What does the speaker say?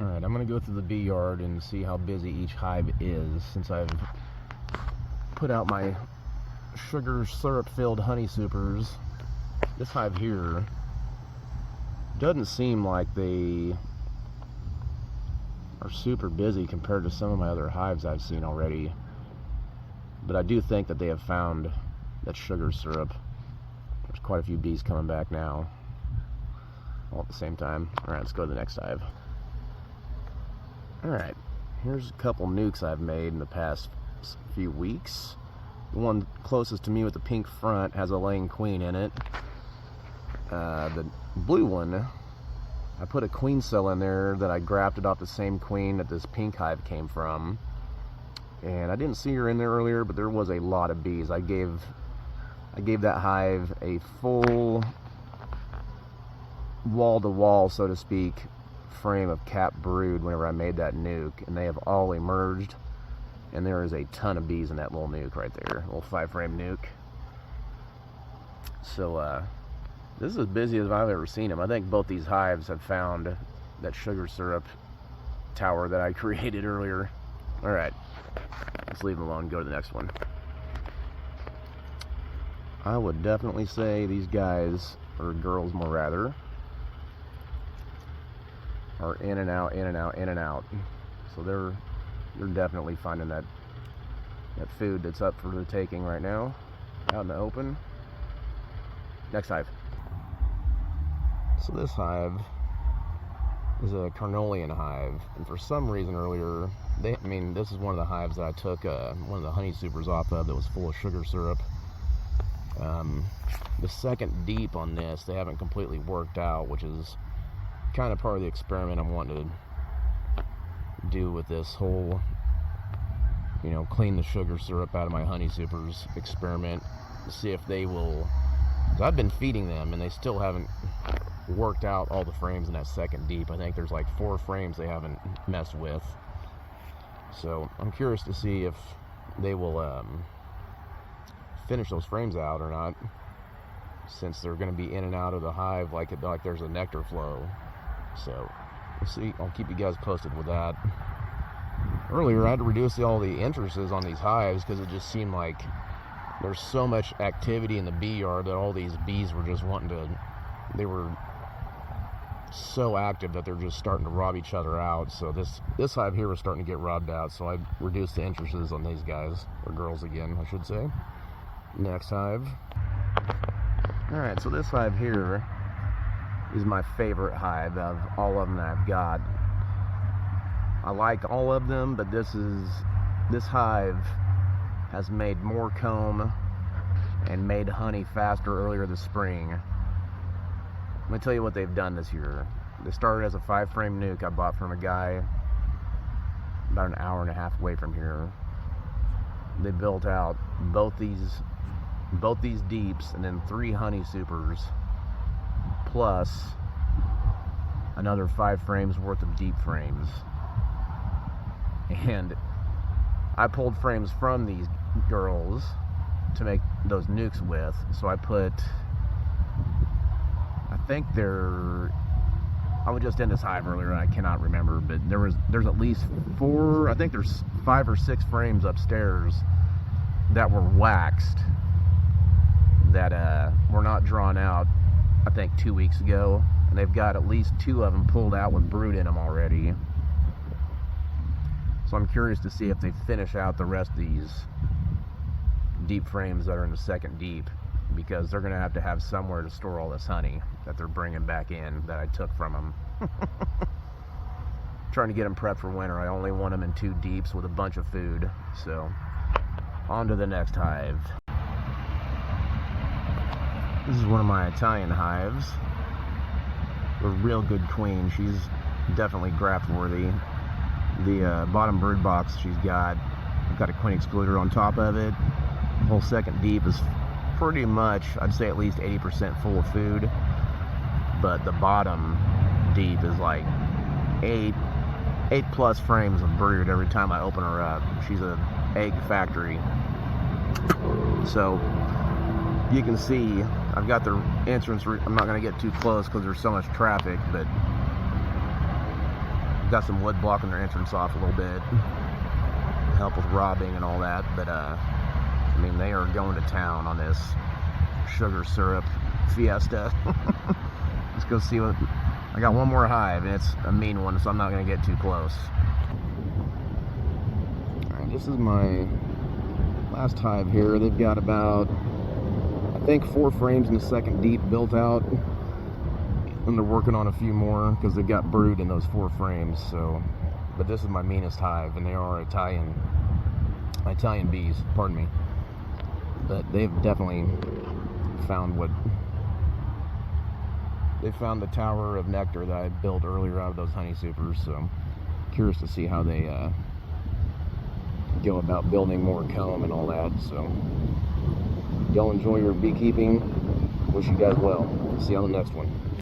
Alright, I'm going to go through the bee yard and see how busy each hive is since I've put out my sugar syrup filled honey supers. This hive here doesn't seem like they are super busy compared to some of my other hives I've seen already, but I do think that they have found that sugar syrup. There's quite a few bees coming back now all at the same time. Alright, let's go to the next hive. Alright, here's a couple nukes I've made in the past few weeks. The one closest to me with the pink front has a laying queen in it. The blue one, I put a queen cell in there that I grafted off the same queen that this pink hive came from. And I didn't see her in there earlier, but there was a lot of bees. I gave that hive a full wall-to-wall, so to speak, frame of cap brood whenever I made that nuke, and they have all emerged, and there is a ton of bees in that little nuke right there, little 5-frame nuke. So this is as busy as I've ever seen them. I think both these hives have found that sugar syrup tower that I created earlier. Alright, let's leave them alone, go to the next one. I would definitely say these guys, or girls more rather, are in and out, in and out, in and out. So they're definitely finding that food that's up for the taking right now, out in the open. Next hive. So this hive is a carnelian hive, and for some reason earlier, this is one of the hives that I took one of the honey supers off of that was full of sugar syrup. The second deep on this, they haven't completely worked out, which is kind of part of the experiment I'm wanting to do with this whole, clean the sugar syrup out of my honey supers experiment, to see if they will, because I've been feeding them and they still haven't worked out all the frames in that second deep. I think there's like 4 frames they haven't messed with. So I'm curious to see if they will finish those frames out or not, since they're going to be in and out of the hive like there's a nectar flow. So we'll see. I'll keep you guys posted with that. Earlier I had to reduce all the entrances on these hives because it just seemed like there's so much activity in the bee yard that all these bees were just they were so active that they're just starting to rob each other out. So this hive here was starting to get robbed out, so I reduced the entrances on these guys, or girls again I should say. Next hive. Alright, so this hive here is my favorite hive of all of them that I've got. I like all of them, but this hive has made more comb and made honey faster earlier this spring. Let me tell you what they've done this year. They started as a 5-frame nuke I bought from a guy about an hour and a half away from here. They built out both these deeps and then 3 honey supers, plus another 5 frames worth of deep frames. And I pulled frames from these girls to make those nukes with, so I think I was just in this hive earlier and I cannot remember, but there's at least 4, I think there's 5 or 6 frames upstairs that were waxed that were not drawn out, I think 2 weeks ago, and they've got at least 2 of them pulled out with brood in them already. So I'm curious to see if they finish out the rest of these deep frames that are in the second deep, because they're going to have somewhere to store all this honey that they're bringing back in that I took from them. Trying to get them prepped for winter. I only want them in 2 deeps with a bunch of food. So on to the next hive. This is one of my Italian hives. A real good queen. She's definitely graft worthy. The bottom brood box I've got a queen excluder on top of it. The whole second deep is pretty much, I'd say at least 80% full of food, but the bottom deep is like 8 plus frames of brood every time I open her up. She's an egg factory. So you can see I've got the entrance. I'm not going to get too close because there's so much traffic, but got some wood blocking their entrance off a little bit, help with robbing and all that. But I mean, they are going to town on this sugar syrup fiesta. Let's go see what. I got one more hive, and it's a mean one, so I'm not going to get too close. Alright, this is my last hive here. They've got about, I think, 4 frames in a second deep built out, and they're working on a few more because they've got brood in those 4 frames. So, but this is my meanest hive, and they are Italian bees, pardon me. But they've definitely found they found the tower of nectar that I built earlier out of those honey supers. So curious to see how they go about building more comb and all that. So y'all enjoy your beekeeping. Wish you guys well. See you on the next one.